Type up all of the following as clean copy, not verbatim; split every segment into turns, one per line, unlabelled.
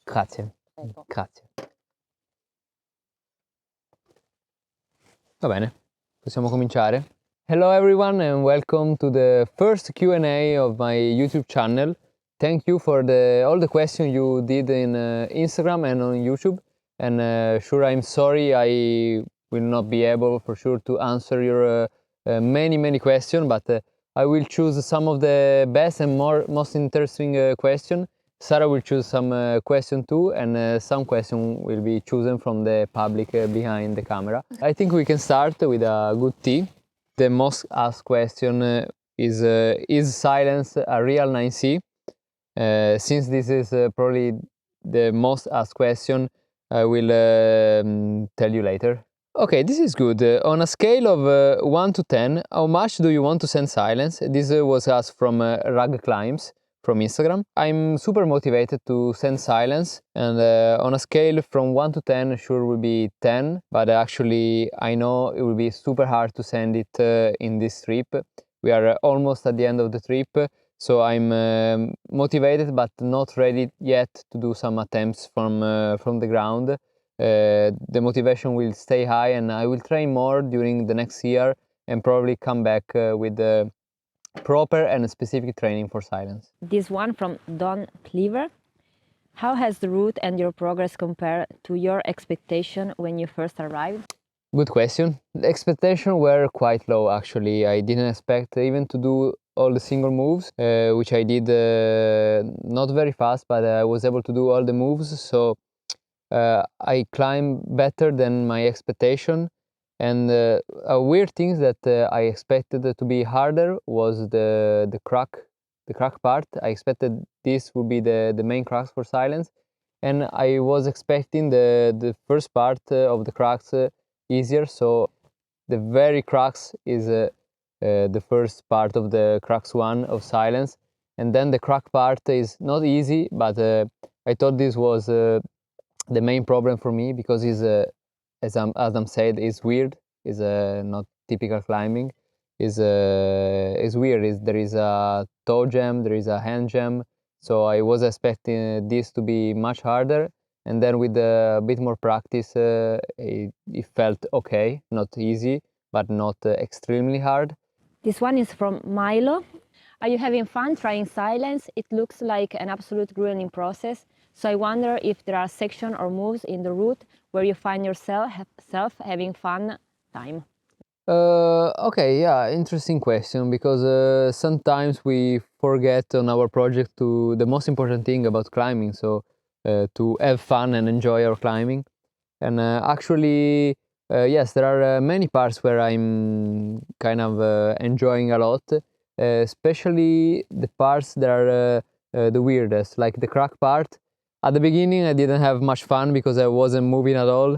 Grazie.
Ecco.
Grazie. Va bene, possiamo cominciare. Hello everyone and welcome to the first Q&A of my YouTube channel. Thank you for all the questions you did in Instagram and on YouTube. And sure, I'm sorry I will not be able for sure to answer your many questions, but I will choose some of the best and most interesting questions. Sarah will choose some question too, and some question will be chosen from the public behind the camera. I think we can start with a good tea. The most asked question is silence a real 9C? Since this is probably the most asked question, I will tell you later. Okay, this is good. On a scale of 1 to 10, how much do you want to send silence? This was asked from Rag Climbs from Instagram. I'm super motivated to send silence, and on a scale from 1 to 10, sure will be 10, but actually I know it will be super hard to send it in this trip. We are almost at the end of the trip, so I'm motivated but not ready yet to do some attempts from the ground. The motivation will stay high, and I will train more during the next year and probably come back with the proper and specific training for silence.
This one from Don Cleaver. How has the route and your progress compared to your expectation when you first arrived?
Good question. The expectations were quite low actually. I didn't expect even to do all the single moves, which I did not very fast, but I was able to do all the moves. So I climbed better than my expectation, and a weird thing that I expected to be harder was the crack part. I expected this would be the main crux for silence, and I was expecting the first part of the crux easier. So the very crux is the first part of the crux one of silence, and then the crack part is not easy, but I thought this was the main problem for me, because it's as Adam said, is weird, is not typical climbing, is weird. There is a toe jam, there is a hand jam, so I was expecting this to be much harder, and then with a bit more practice it felt okay, not easy but not extremely hard.
This one is from Milo. Are you having fun trying silence? It looks like an absolute grueling process. So I wonder if there are sections or moves in the route where you find yourself having fun time.
Okay, yeah, interesting question, because sometimes we forget on our project to the most important thing about climbing, so to have fun and enjoy our climbing. And actually, yes, there are many parts where I'm kind of enjoying a lot, especially the parts that are the weirdest, like the crack part. At the beginning, I didn't have much fun because I wasn't moving at all,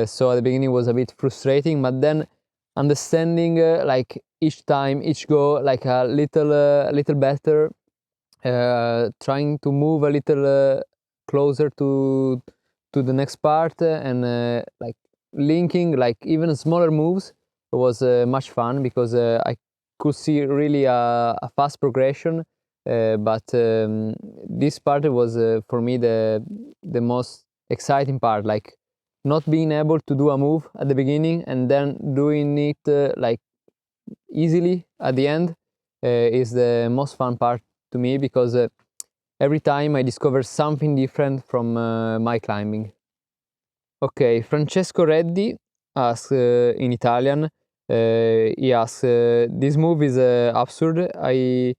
so at the beginning it was a bit frustrating, but then understanding like each time, each go, like a little better, trying to move a little closer to the next part, and like linking like even smaller moves was much fun, because I could see really a fast progression, but this part was for me the most exciting part, like not being able to do a move at the beginning and then doing it like easily at the end is the most fun part to me, because every time I discover something different from my climbing. Ok, Francesco Reddi asks in Italian, he asks, this move is absurd, hai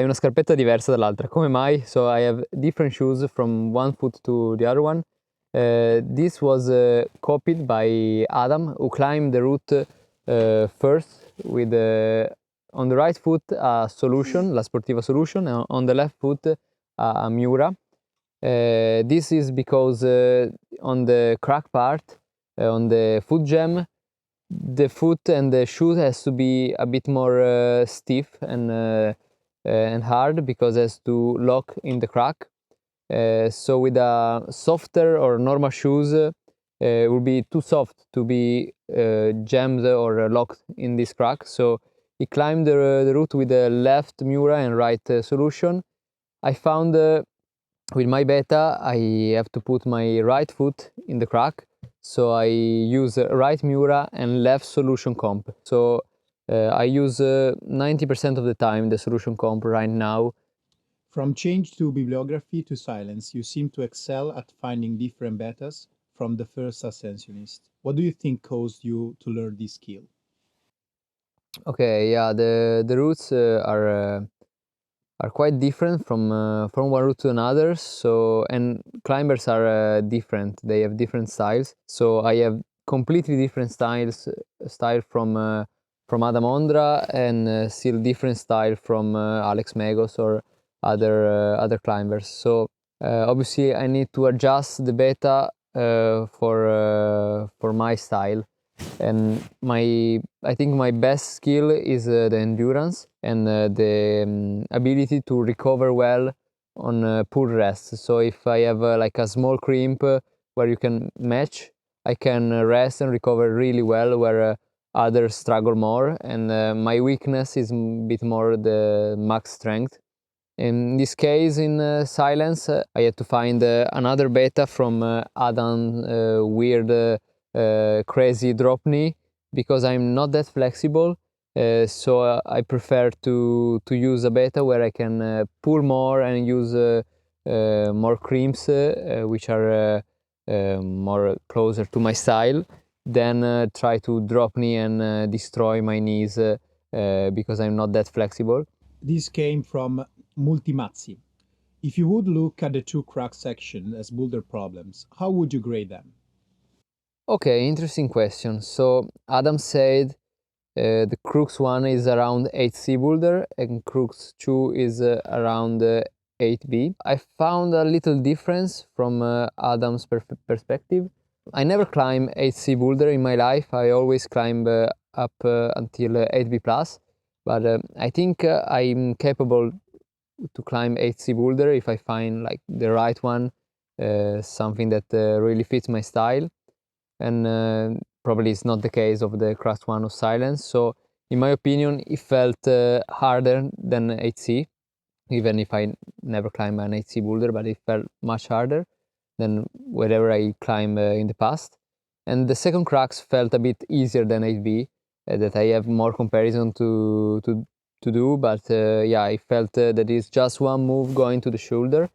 una scarpetta diversa dall'altra, come mai? So I have different shoes from one foot to the other one. This was copied by Adam, who climbed the route first with on the right foot a Solution, la Sportiva Solution, and on the left foot a Miura. This is because on the crack part, on the foot jam, the foot and the shoe has to be a bit more stiff and hard, because it has to lock in the crack. So with a softer or normal shoes, it will be too soft to be jammed or locked in this crack. So he climbed the route with the left Miura and right Solution. I found with my beta, I have to put my right foot in the crack. So I use right Miura and left solution comp. So I use 90% of the time the solution comp right now.
From change to bibliography to silence, you seem to excel at finding different betas from the first ascensionist. What do you think caused you to learn this skill?
Okay, yeah, the routes are quite different from one route to another. So, and climbers are different. They have different styles. So I have completely different style from Adam Ondra, and still different style from Alex Megos or other climbers. So obviously I need to adjust the beta for my style. And I think my best skill is the endurance and the ability to recover well on poor rest. So if I have like a small crimp where you can match, I can rest and recover really well, where others struggle more. And my weakness is a bit more the max strength. In this case, in silence, I had to find another beta from Adam weird crazy drop knee, because I'm not that flexible. So I prefer to use a beta where I can pull more and use more crimps, which are more closer to my style, than try to drop knee and destroy my knees because I'm not that flexible.
This came from Multimazzi. If you would look at the two crack sections as boulder problems, how would you grade them?
Okay, interesting question. So Adam said the crux 1 is around 8C boulder and crux 2 is around 8B. I found a little difference from Adam's perspective. I never climb 8C boulder in my life. I always climb up until 8B plus, but I think I'm capable to climb 8C boulder if I find like the right one, something that really fits my style. And probably it's not the case of the crust one of silence. So in my opinion, it felt harder than 8C, even if I never climbed an 8C boulder, but it felt much harder than wherever I climbed in the past. And the second crux felt a bit easier than 8B, that I have more comparison to do, but yeah, I felt that it's just one move going to the shoulder.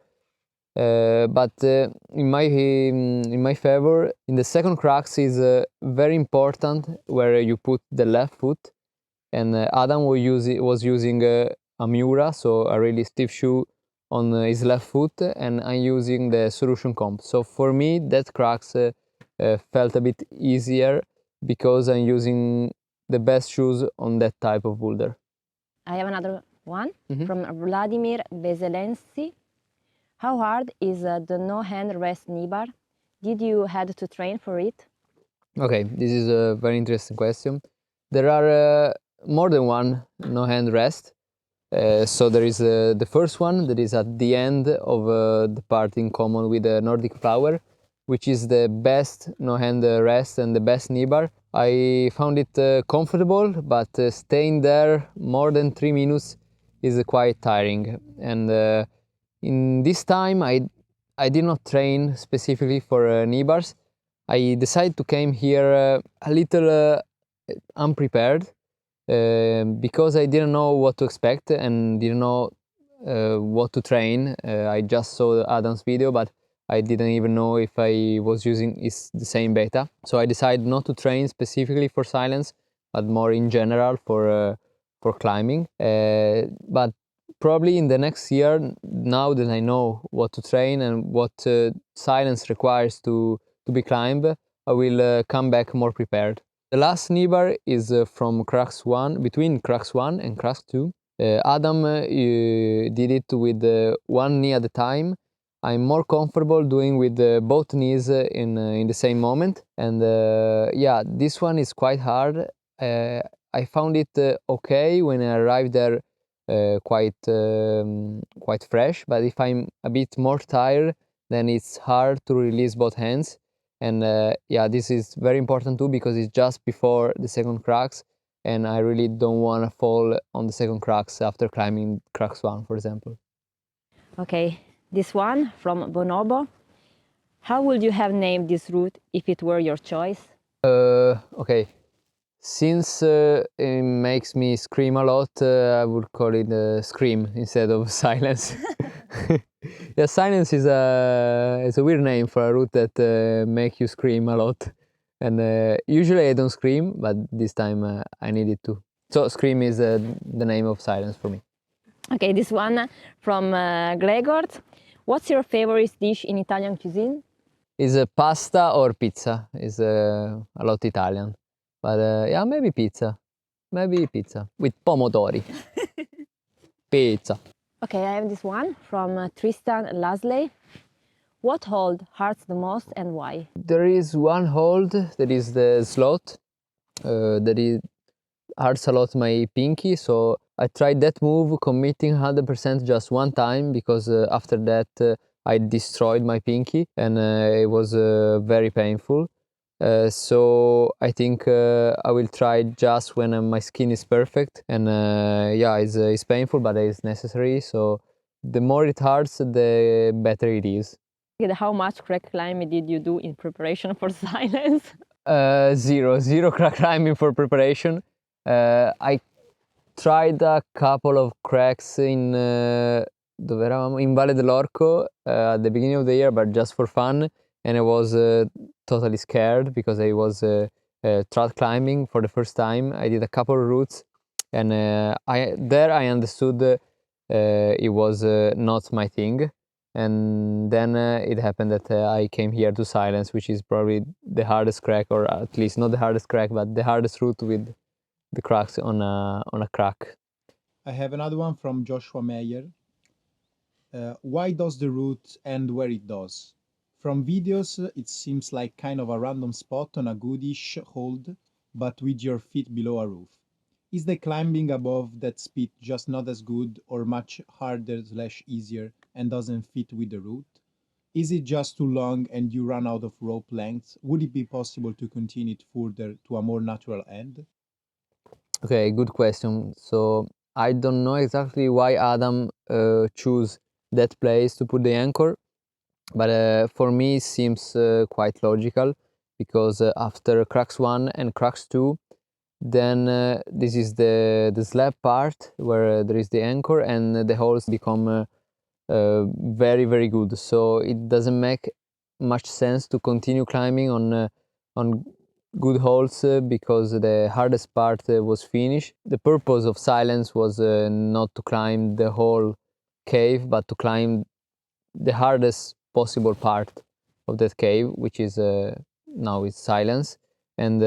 But in my favor, in the second crux is very important where you put the left foot, and Adam was using a Miura, so a really stiff shoe on his left foot, and I'm using the solution comp. So for me, that crux felt a bit easier because I'm using the best shoes on that type of boulder.
I have another one from Vladimir Veselensi. How hard is the no hand rest kneebar? Did you had to train for it?
Okay, this is a very interesting question. There are more than one no hand rest. So there is the first one that is at the end of the part in common with the Nordic flower, which is the best no hand rest and the best knee bar. I found it comfortable, but staying there more than 3 minutes is quite tiring. And in this time, I did not train specifically for knee bars. I decided to came here a little unprepared, because I didn't know what to expect and didn't know what to train. I just saw Adam's video, but I didn't even know if I was using the same beta. So I decided not to train specifically for silence, but more in general for climbing. But probably in the next year, now that I know what to train and what silence requires to be climbed, I will come back more prepared. The last knee bar is from crux 1, between crux 1 and crux 2. Adam did it with one knee at a time. I'm more comfortable doing with both knees in the same moment. And yeah, this one is quite hard. I found it okay when I arrived there, quite fresh. But if I'm a bit more tired, then it's hard to release both hands. And yeah, this is very important too, because it's just before the second crux, and I really don't want to fall on the second crux after climbing crux 1, for example.
Okay, This one from Bonobo. How would you have named this route if it were your choice?
Okay, since it makes me scream a lot, I would call it scream instead of silence. Yeah, silence is a weird name for a route that make you scream a lot. And usually I don't scream, but this time I needed to. So scream is the name of silence for me.
Okay, this one from Gregor. What's your favorite dish in Italian cuisine?
Is pasta or pizza? Is a lot Italian, but yeah, maybe pizza. Maybe pizza with pomodori. Pizza.
Okay, I have this one from Tristan Lasley. What hold hurts the most and why?
There is one hold that is the slot that is hurts a lot my pinky, so I tried that move committing 100% just one time because after that I destroyed my pinky and it was very painful. So I think I will try just when my skin is perfect and yeah, it's painful but it's necessary, so the more it hurts the better it is.
How much crag climbing did you do in preparation for silence?
Zero crack climbing for preparation. I tried a couple of cracks in dove eravamo? In Valle dell'Orco at the beginning of the year, but just for fun, and I was totally scared because I was trad climbing for the first time. I did a couple of routes, and I understood it was not my thing. And then it happened that I came here to silence, which is probably the hardest crack, or at least not the hardest crack, but the hardest route with the cracks on a crack.
I have another one from Joshua Meyer. Why does the route end where it does? From videos, it seems like kind of a random spot on a goodish hold, but with your feet below a roof. Is the climbing above that speed just not as good or much harder / easier and doesn't fit with the route? Is it just too long and you run out of rope length? Would it be possible to continue it further to a more natural end?
Okay, good question. So I don't know exactly why Adam chose that place to put the anchor, but for me it seems quite logical because after crux 1 and crux 2, then this is the slab part where there is the anchor and the holes become very good. So it doesn't make much sense to continue climbing on good holes because the hardest part was finished. The purpose of silence was not to climb the whole cave, but to climb the hardest possible part of that cave, which is now is silence. And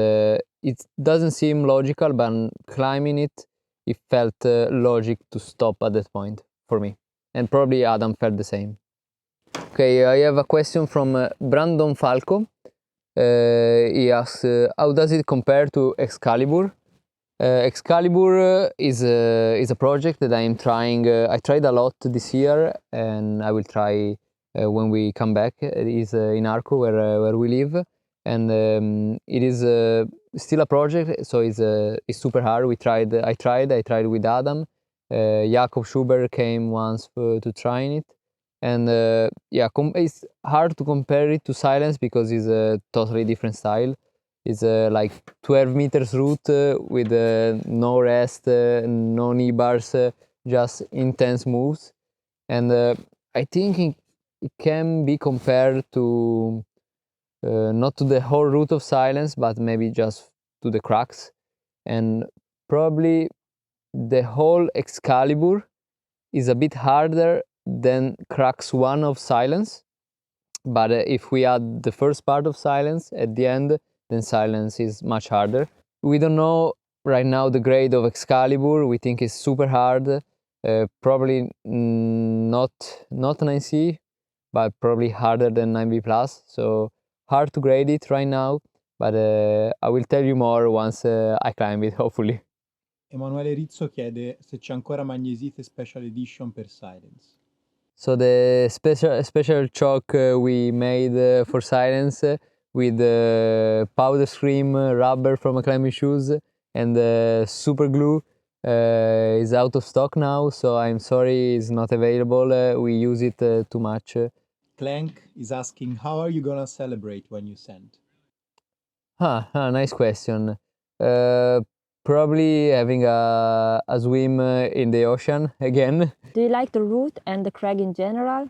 it doesn't seem logical, but climbing it, it felt logic to stop at that point for me. And probably Adam felt the same. Okay, I have a question from Brandon Falco. He asks, how does it compare to Excalibur? Excalibur is a project that I am trying. I tried a lot this year, and I will try when we come back. It is in Arco, where we live, and it is still a project. So it's super hard. I tried with Adam. Jakob Schubert came once to trying it, and yeah, it's hard to compare it to Silence because it's a totally different style. It's like 12 meters route with no rest, no knee bars, just intense moves. And I think it can be compared to not to the whole route of Silence, but maybe just to the crux. And probably the whole Excalibur is a bit harder than crux 1 of Silence. But if we add the first part of Silence at the end, then Silence is much harder. We don't know right now the grade of Excalibur. We think it's super hard. Probably not 9C, but probably harder than 9B+. So hard to grade it right now, but I will tell you more once I climb it, hopefully.
Emanuele Rizzo chiede se c'è ancora Magnesite Special Edition per Silence.
So the special chalk we made for Silence with powder scream rubber from climbing shoes and super glue is out of stock now, so I'm sorry it's not available. We use it too much.
Clank is asking, how are you gonna celebrate when you send?
Nice question. Uh, Probably having a swim in the ocean again.
Do you like the route and the crag in general?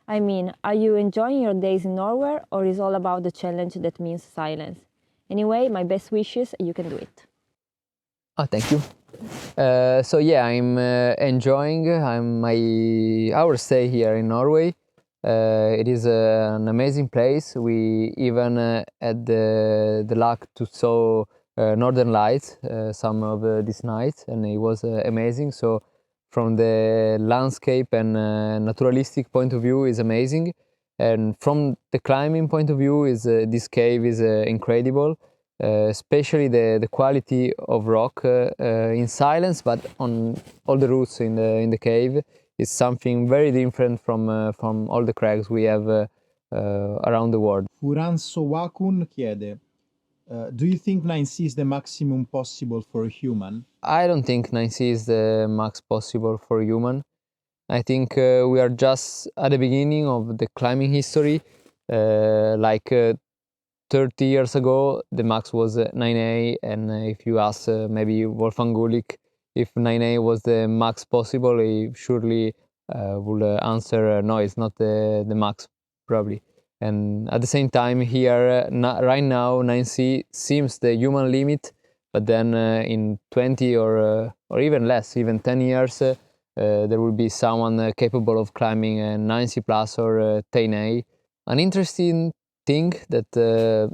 I mean, are you enjoying your days in Norway or is all about the challenge that means silence? Anyway, my best wishes, you can do it.
Oh, thank you. So yeah, I'm enjoying our stay here in Norway. It is an amazing place. We even had the luck to saw Northern Lights some of these nights, and it was amazing. So from the landscape and naturalistic point of view, is amazing. And from the climbing point of view, is this cave is incredible. Especially the quality of rock in silence, but on all the routes in the cave is something very different from all the crags we have around the world.
Furanso Wakun chiede, do you think 9C is the maximum possible for a human?
I don't think 9C is the max possible for human. I think we are just at the beginning of the climbing history. Like 30 years ago, the max was 9A, and if you ask maybe Wolfgang Gulik if 9A was the max possible, he surely would answer no, it's not the max, probably. And at the same time, here, right now, 9C seems the human limit, but then in 20 or even less, even 10 years, there will be someone capable of climbing a 9C plus or 10A. An interesting thing that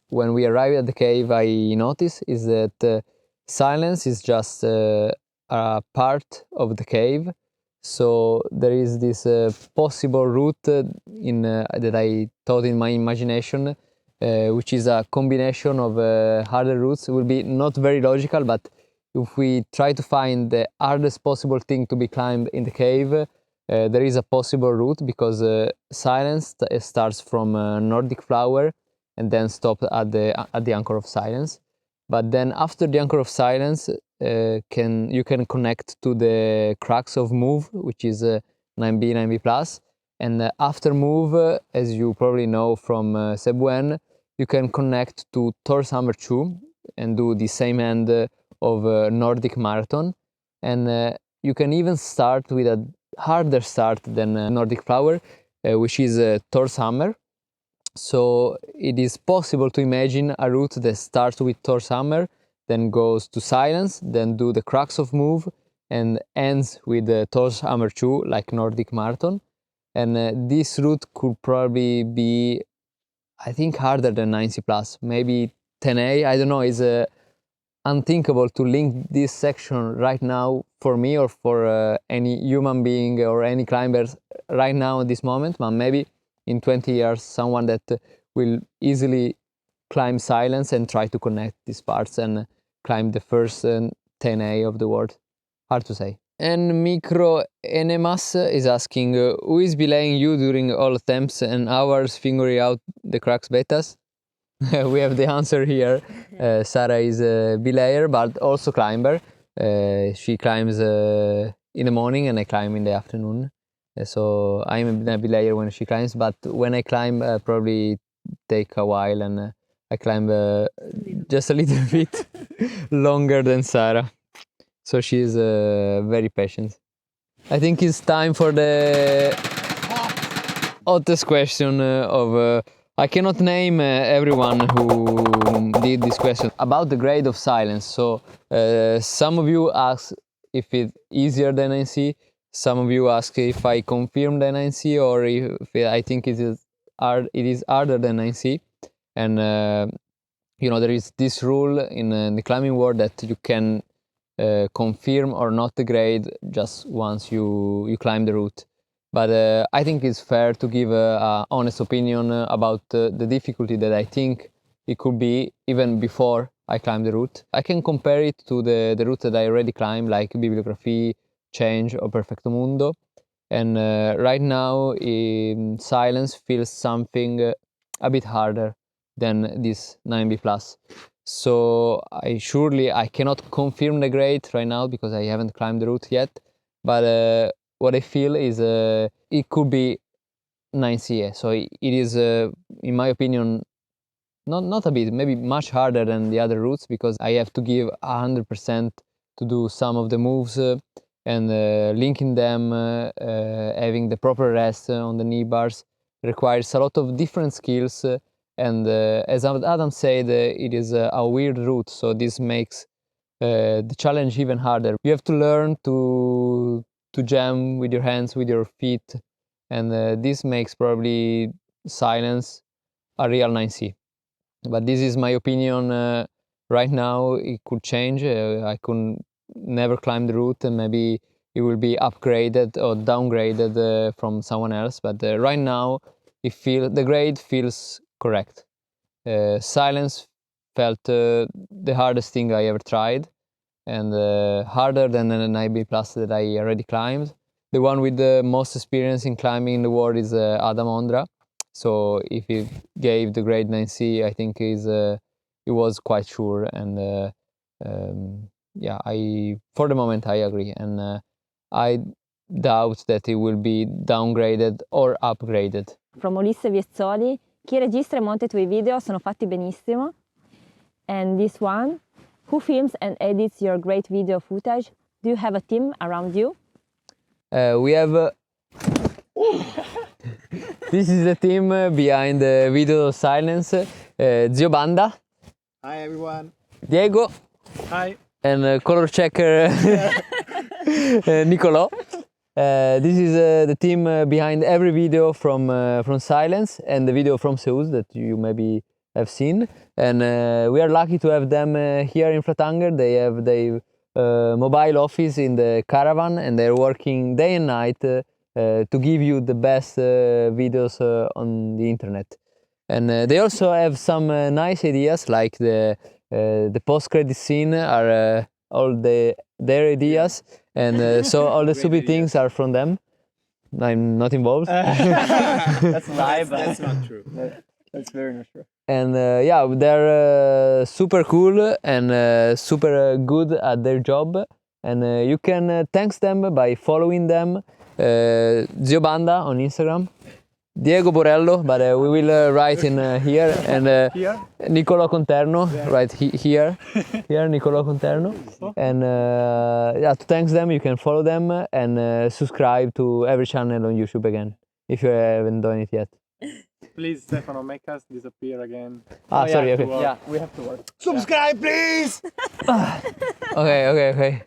when we arrived at the cave I noticed is that silence is just a part of the cave. So there is this possible route that I thought in my imagination, which is a combination of harder routes. It will be not very logical, but if we try to find the hardest possible thing to be climbed in the cave, there is a possible route, because silence starts from Nordic flower and then stop at the anchor of silence. But then after the anchor of silence, you can connect to the crux of move, which is 9B 9B plus. And after move, as you probably know from Sebuen, you can connect to Torshammer 2 and do the same end of Nordic marathon. And you can even start with a harder start than Nordic flower, which is Torshammer. So it is possible to imagine a route that starts with Torshammer, then goes to silence, then do the crux of move, and ends with the Torshammer 2, like Nordic marathon. And this route could probably be, I think, harder than 9C plus, maybe 10A. I don't know. It's unthinkable to link this section right now for me or for any human being or any climbers right now at this moment. But maybe in 20 years, someone that will easily climb silence and try to connect these parts and climb the first 10A of the world. Hard to say. And Micro Enemas is asking, who is belaying you during all attempts and hours figuring out the crux betas? We have the answer here. Sarah is a belayer, but also climber. She climbs in the morning and I climb in the afternoon. So I'm a belayer when she climbs, but when I climb, probably take a while, and I climb just a little bit longer than Sarah. So she's very patient. I think it's time for the hottest question of I cannot name everyone who did this question about the grade of silence. So some of you ask if it's easier than 9C. Some of you ask if I confirm the 9C or if I think it is harder than 9C. And you know, there is this rule in the climbing world that you can confirm or not the grade just once you climb the route. But I think it's fair to give an honest opinion about the difficulty that I think it could be even before I climb the route. I can compare it to the route that I already climbed, like Bibliography, Change, or Perfecto Mundo. And right now, in silence feels something a bit harder than this 9B plus. So I cannot confirm the grade right now because I haven't climbed the route yet. But what I feel is it could be 9C. So it is, in my opinion, not a bit, maybe much harder than the other routes because I have to give 100% to do some of the moves and linking them, having the proper rest on the knee bars requires a lot of different skills. And as Adam said, it is a weird route, so this makes the challenge even harder. You have to learn to jam with your hands, with your feet, and this makes probably silence a real 9C. But this is my opinion right now. It could change. I could never climb the route, and maybe it will be upgraded or downgraded from someone else. But right now, the grade feels correct. Silence felt the hardest thing I ever tried, and harder than an IB plus that I already climbed. The one with the most experience in climbing in the world is Adam Ondra. So if he gave the grade 9C, I think he was quite sure. And yeah, for the moment I agree, and I doubt that it will be downgraded or upgraded.
From Ulisse Viezzoli, chi registra e monta i tuoi video sono fatti benissimo. And this one, who films and edits your great video footage? Do you have a team around you?
We have this is the team behind the video silence. Zio Banda.
Hi everyone.
Diego.
Hi.
And color checker Nicolò. This is the team behind every video from Silence and the video from Seoul that you maybe have seen. And we are lucky to have them here in Flatanger. They have their mobile office in the caravan, and they're working day and night to give you the best videos on the internet. And they also have some nice ideas, like the post-credit scene are all their ideas, and so all the stupid things are from them. I'm not involved.
That's lie, but
That's not true.
that's very not true.
And yeah, they're super cool and super good at their job. And you can thank them by following them. Zio Banda on Instagram. Diego Borello, but we will write in here, and
Here?
Nicolò Conterno, right here, here Nicolò Conterno, and yeah, to thank them, you can follow them and subscribe to every channel on YouTube again, if you haven't done it yet.
Please, Stefano, make us disappear again.
Sorry, okay.
Yeah, we have to work.
Subscribe, please.
Okay.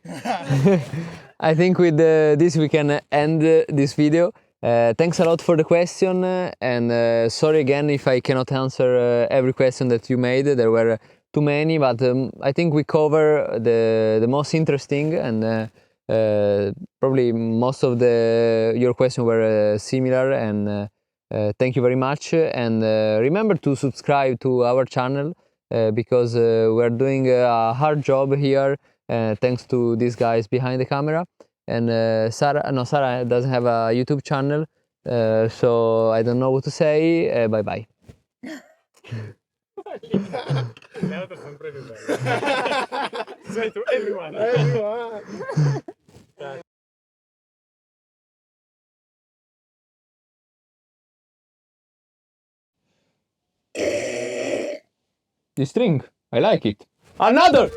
I think with this we can end this video. Thanks a lot for the question, and sorry again if I cannot answer every question that you made. There were too many, but I think we cover the most interesting, and probably most of your questions were similar, and thank you very much. And remember to subscribe to our channel because we're doing a hard job here thanks to these guys behind the camera. And Sarah doesn't have a YouTube channel, so I don't know what to say. Bye bye.
Say to everyone.
The string, I like it. Another!